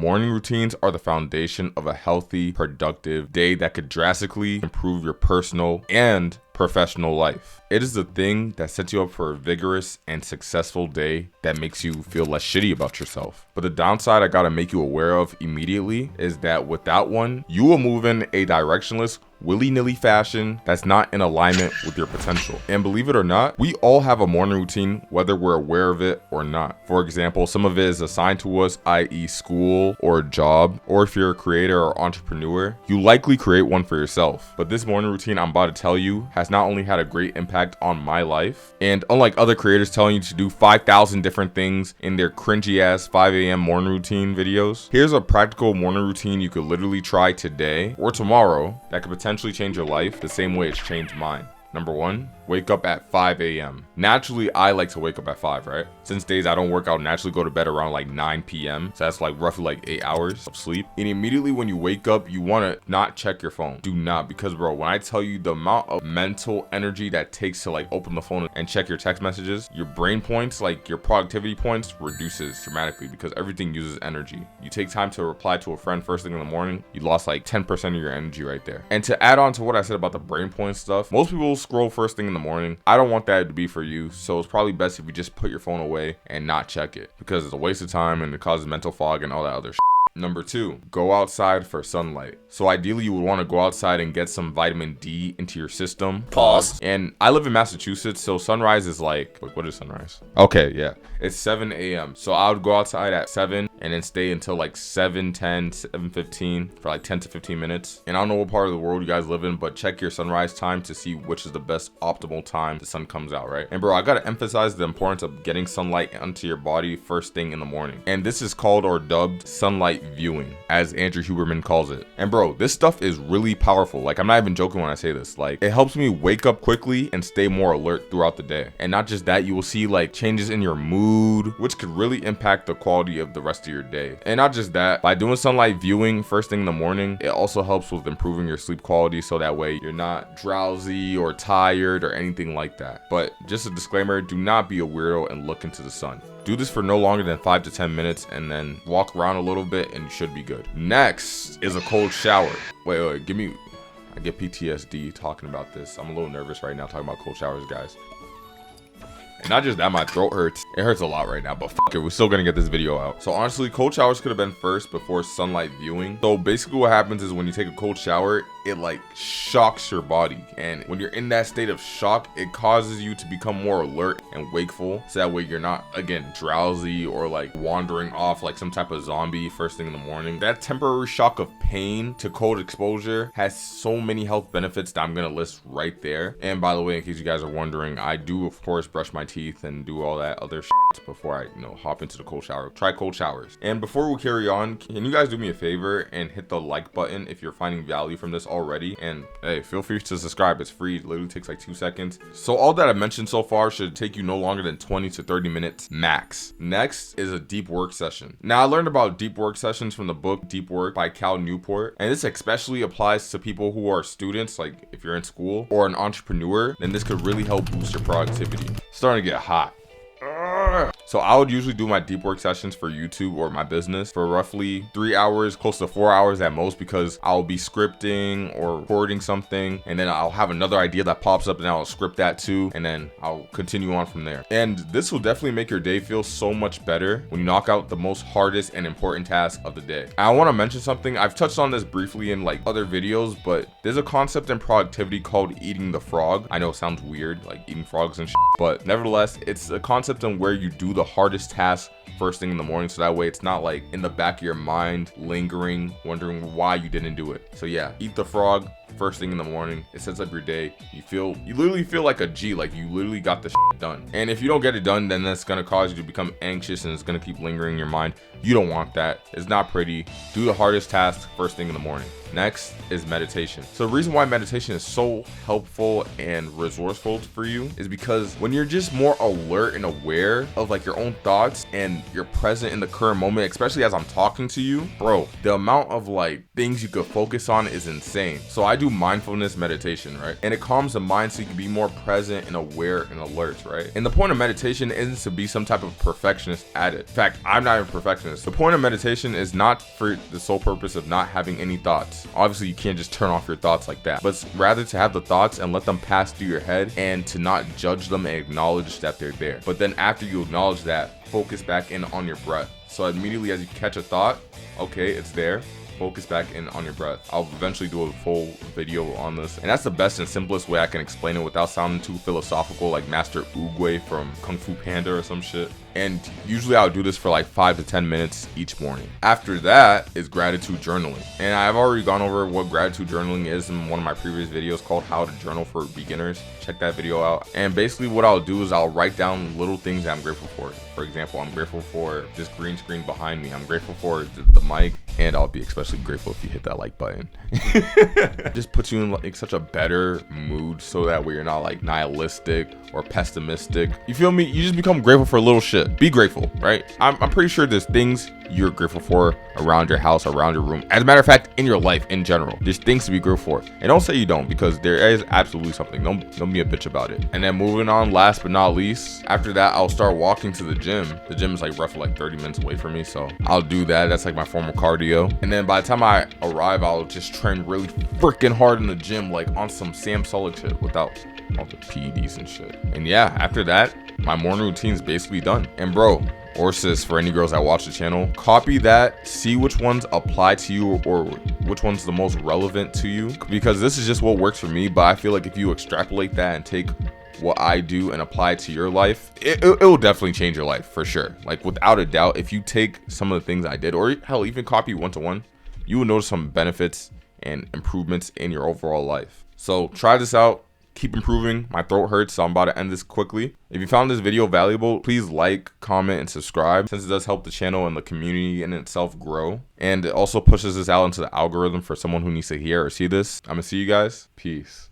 Morning routines are the foundation of a healthy, productive day that could drastically improve your personal and professional life. It is the thing that sets you up for a vigorous and successful day that makes you feel less shitty about yourself. But the downside I gotta make you aware of immediately is that without one, you will move in a directionless, willy-nilly fashion that's not in alignment with your potential. And believe it or not, we all have a morning routine, whether we're aware of it or not. For example, some of it is assigned to us, i.e. school or a job, or if you're a creator or entrepreneur, you likely create one for yourself. But this morning routine I'm about to tell you has not only had a great impact on my life, and unlike other creators telling you to do 5,000 different things in their cringy ass 5 a.m. morning routine videos, here's a practical morning routine you could literally try today or tomorrow that could potentially change your life the same way it's changed mine. Number 1, wake up at 5 a.m. Naturally, I like to wake up at 5, right? Since days I don't work out, naturally go to bed around like 9 p.m. So that's like roughly like 8 hours of sleep. And immediately when you wake up, you want to not check your phone. Do not, because bro, when I tell you the amount of mental energy that takes to like open the phone and check your text messages, your brain points, like your productivity points, reduces dramatically because everything uses energy. You take time to reply to a friend first thing in the morning, you lost like 10% of your energy right there. And to add on to what I said about the brain point stuff, most people scroll first thing in the morning. I don't want that to be for you, so it's probably best if you just put your phone away and not check it, because it's a waste of time and it causes mental fog and all that other shit. Number 2, go outside for sunlight. So ideally you would want to go outside and get some vitamin D into your system. Pause. And I live in Massachusetts, so sunrise is like, wait, what is sunrise? Okay, yeah, it's 7 a.m. So I would go outside at 7 and then stay until like 7:10, 7:15 for like 10 to 15 minutes. And I don't know what part of the world you guys live in, but check your sunrise time to see which is the best optimal time the sun comes out, right? And bro, I gotta emphasize the importance of getting sunlight onto your body first thing in the morning. And this is called or dubbed sunlight viewing, as Andrew Huberman calls it. And bro, this stuff is really powerful. Like, I'm not even joking when I say this. Like, it helps me wake up quickly and stay more alert throughout the day. And not just that, you will see like changes in your mood, which could really impact the quality of the rest of your day. And not just that, by doing sunlight viewing first thing in the morning, it also helps with improving your sleep quality, so that way you're not drowsy or tired or anything like that. But just a disclaimer, do not be a weirdo and look into the sun. Do this for no longer than 5 to 10 minutes and then walk around a little bit and you should be good. Next is a cold shower. Wait, I get PTSD talking about this. I'm a little nervous right now talking about cold showers, guys. And not just that, my throat hurts. It hurts a lot right now, but fuck it, we're still gonna get this video out. So honestly, cold showers could have been first before sunlight viewing. So basically what happens is when you take a cold shower, it like shocks your body. And when you're in that state of shock, it causes you to become more alert and wakeful. So that way you're not, again, drowsy or like wandering off like some type of zombie first thing in the morning. That temporary shock of pain to cold exposure has so many health benefits that I'm gonna list right there. And by the way, in case you guys are wondering, I do of course brush my teeth and do all that other shit before I hop into the cold shower. Try cold showers. And before we carry on, can you guys do me a favor and hit the like button if you're finding value from this already? And hey, feel free to subscribe. It's free. It literally takes like 2 seconds. So all that I mentioned so far should take you no longer than 20 to 30 minutes max. Next is a deep work session. Now, I learned about deep work sessions from the book Deep Work by Cal Newport, and this especially applies to people who are students, like if you're in school, or an entrepreneur, then this could really help boost your productivity. It's starting to get hot. So I would usually do my deep work sessions for YouTube or my business for roughly 3 hours, close to 4 hours at most, because I'll be scripting or recording something, and then I'll have another idea that pops up and I'll script that too, and then I'll continue on from there. And this will definitely make your day feel so much better when you knock out the most hardest and important task of the day. I want to mention something. I've touched on this briefly in like other videos, but there's a concept in productivity called eating the frog. I know it sounds weird, like eating frogs and shit, but nevertheless, it's a concept in where you do the hardest task first thing in the morning, so that way it's not like in the back of your mind lingering, wondering why you didn't do it. So yeah, eat the frog first thing in the morning. It sets up your day. You literally feel like a G, like you literally got the shit done. And if you don't get it done, then that's gonna cause you to become anxious and it's gonna keep lingering in your mind. You don't want that. It's not pretty. Do the hardest task first thing in the morning. Next is meditation. So the reason why meditation is so helpful and resourceful for you is because when you're just more alert and aware of like your own thoughts and you're present in the current moment, especially as I'm talking to you, bro, the amount of like things you could focus on is insane. So I do mindfulness meditation, right? And it calms the mind so you can be more present and aware and alert, right? And the point of meditation isn't to be some type of perfectionist at it. In fact, I'm not a perfectionist. The point of meditation is not for the sole purpose of not having any thoughts. Obviously, you can't just turn off your thoughts like that, but rather to have the thoughts and let them pass through your head and to not judge them and acknowledge that they're there. But then after you acknowledge that, focus back in on your breath. So immediately as you catch a thought, okay, it's there. Focus back in on your breath. I'll eventually do a full video on this, and that's the best and simplest way I can explain it without sounding too philosophical like Master Oogway from Kung Fu Panda or some shit. And usually I'll do this for like 5 to 10 minutes each morning. After that is gratitude journaling. And I've already gone over what gratitude journaling is in one of my previous videos called How to Journal for Beginners. Check that video out. And basically what I'll do is I'll write down little things that I'm grateful for. For example, I'm grateful for this green screen behind me. I'm grateful for the mic. And I'll be especially grateful if you hit that like button. Just puts you in like such a better mood so that way you're not like nihilistic or pessimistic. You feel me? You just become grateful for little shit. Be grateful, right? I'm pretty sure there's things you're grateful for around your house, around your room. As a matter of fact, in your life in general, there's things to be grateful for. And don't say you don't, because there is absolutely something. Don't be a bitch about it. And then moving on, last but not least, after that, I'll start walking to the gym. The gym is like roughly like 30 minutes away from me, so I'll do that. That's like my form of cardio. And then by the time I arrive, I'll just train really freaking hard in the gym, like on some Sam Sulek shit without all the PEDs and shit. And yeah, after that, my morning routine is basically done. And bro, or sis, for any girls that watch the channel, copy that, see which ones apply to you or which one's the most relevant to you, because this is just what works for me. But I feel like if you extrapolate that and take what I do and apply it to your life, it will definitely change your life for sure. Like without a doubt, if you take some of the things I did, or hell, even copy one-to-one, you will notice some benefits and improvements in your overall life. So try this out. Keep improving. My throat hurts, so I'm about to end this quickly. If you found this video valuable, please like, comment, and subscribe, since it does help the channel and the community in itself grow. And it also pushes this out into the algorithm for someone who needs to hear or see this. I'm gonna see you guys. Peace.